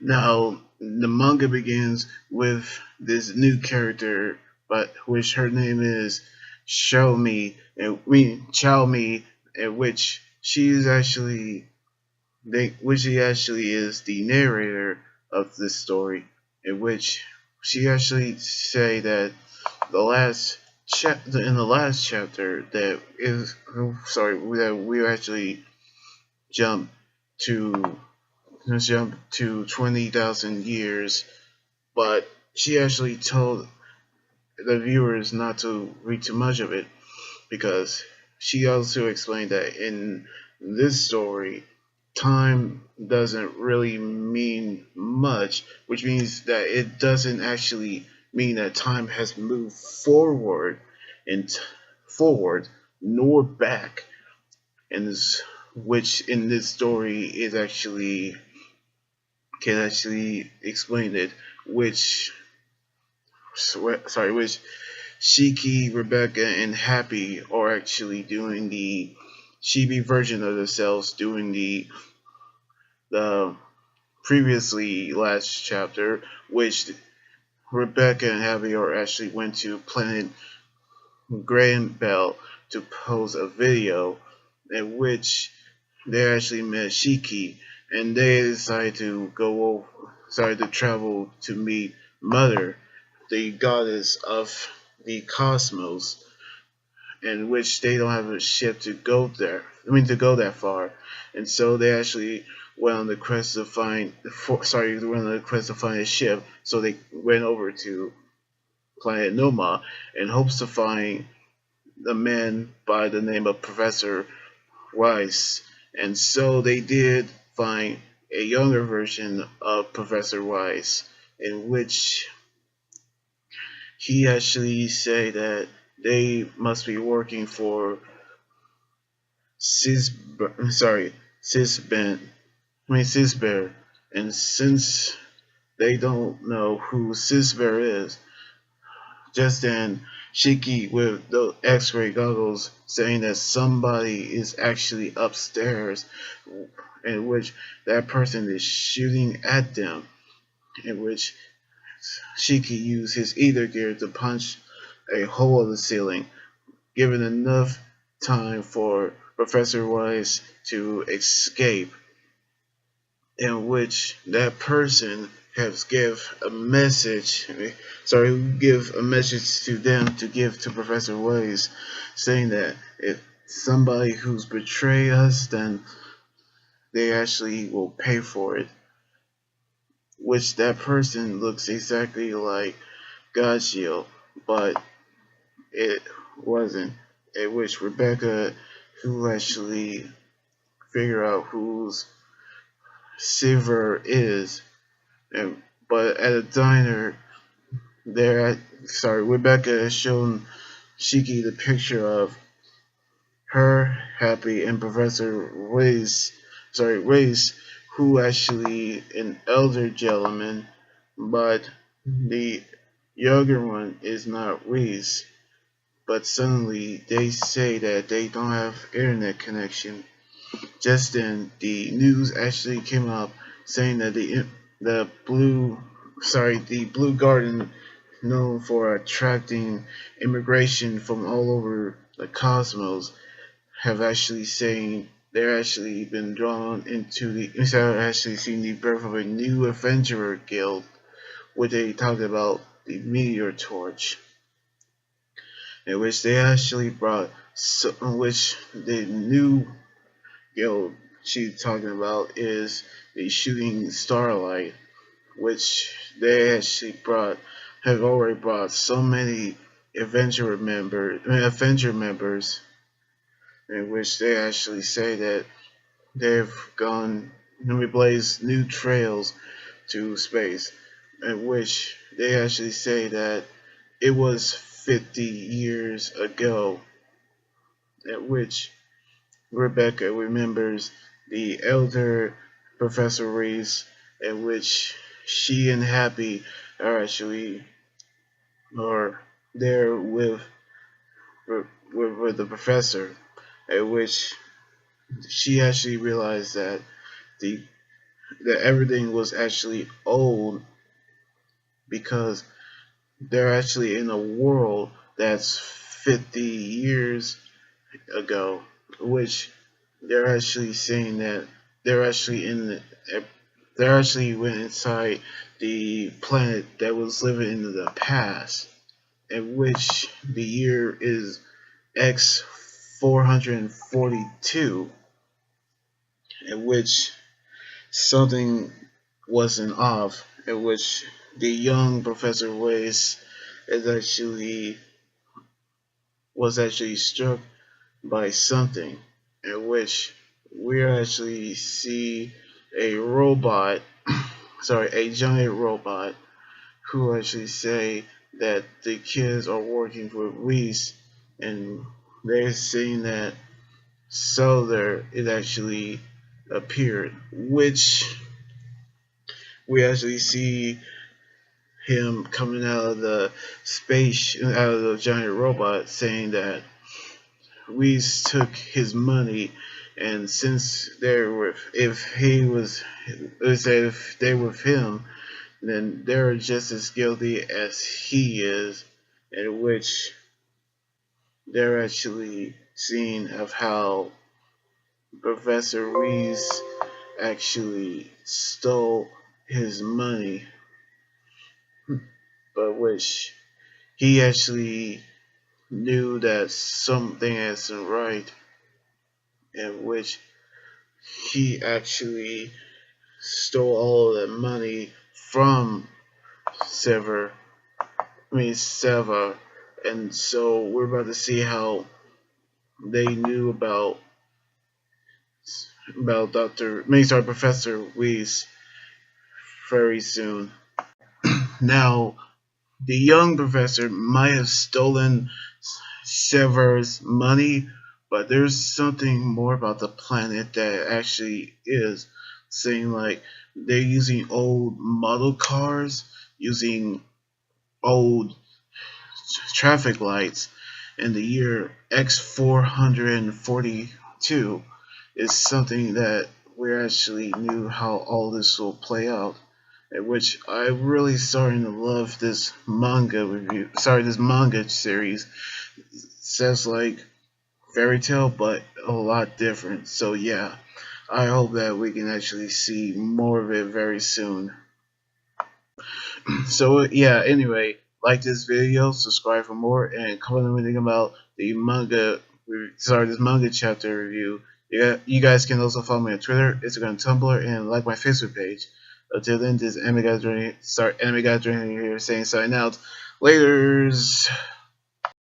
Now, the manga begins with this new character, but which her name is Chow Mi, in which she is actually which she actually is the narrator of this story, in which she actually say that the last chapter in the last chapter that is that we actually jump to let's jump to 20,000 years, but she actually told the viewers not to read too much of it because she also explained that in this story, time doesn't really mean much, which means that it doesn't actually mean that time has moved forward and forward nor back, and which in this story is actually can actually explain it, which which Shiki, Rebecca, and Happy are actually doing the chibi version of themselves, doing the previously last chapter, which Rebecca and Happy are actually went to Planet Grand Bell to pose a video in which they actually met Shiki, and they decided to decided to travel to meet Mother, the goddess of the cosmos, in which they don't have a ship to go there. I mean, to go that far, and so they actually went on the quest to find. They went on the quest to find a ship. So they went over to planet Noma in hopes to find a man by the name of Professor Weiss, and so they did find a younger version of Professor Weiss, in which he actually said that they must be working for Sisben, Sisber, and since they don't know who Sisber is, just then Shiki with the X-ray goggles saying that somebody is actually upstairs, in which that person is shooting at them, in which Shiki used his ether gear to punch a hole in the ceiling, giving enough time for Professor Weiss to escape, in which that person has give a message to them to give to Professor Weiss, saying that if somebody who's betrayed us, then they actually will pay for it. Which that person looks exactly like Godshield, but it wasn't. At which Rebecca, who actually figure out who's Sibir is, and but at a diner, Rebecca has shown Shiki the picture of her, Happy, and Professor Weiss, who actually an elder gentleman, but the younger one is not Weiss. But suddenly they say that they don't have internet connection. Just then, the news actually came up saying that the Blue Garden, known for attracting immigration from all over the cosmos, have actually saying they're actually been drawn into the instead of actually seeing the birth of a new adventurer guild, where they talked about the meteor torch, in which they actually brought which the new guild she's talking about is the shooting starlight, which they actually have already brought so many adventure members, in which they actually say that they've gone and blazed new trails to space, in which they actually say that it was 50 years ago, at which Rebecca remembers the elder Professor Reese, in which she and Happy are actually are there with the professor, at which she actually realized that the that everything was actually old because they're actually in a world that's 50 years ago, which they're actually saying that they're actually in the, they're actually went inside the planet that was living in the past, in which the year is X 442, in which something wasn't off, in which the young Professor Weiss is actually was actually struck by something, in which we actually see a robot, sorry, a giant robot, who actually say that the kids are working for Weiss, and they're saying that Solar it actually appeared, which we actually see him coming out of the space, out of the giant robot, saying that Weiss took his money, and since they're with, if he was, if they're with him, then they're just as guilty as he is, in which they're actually seeing of how Professor Weiss actually stole his money, but which he actually knew that something isn't right, in which he actually stole all of the money from Sever, Sever, and so we're about to see how they knew about Professor Weiss very soon. Now, the young professor might have stolen Sever's money, but there's something more about the planet that actually is saying like they're using old model cars, using old traffic lights, and the year X 442 is something that we actually knew how all this will play out. In which I'm really starting to love this manga review. Sorry, this manga series. Sounds like fairy tale, but a lot different. So yeah, I hope that we can actually see more of it very soon. So yeah, anyway, like this video, subscribe for more, and comment anything about the manga. Sorry, this manga chapter review. Yeah, you guys can also follow me on Twitter, Instagram, Tumblr, and like my Facebook page. Until then, this Anime Guy Journey, Anime Guy Journey here saying sign out. Laters.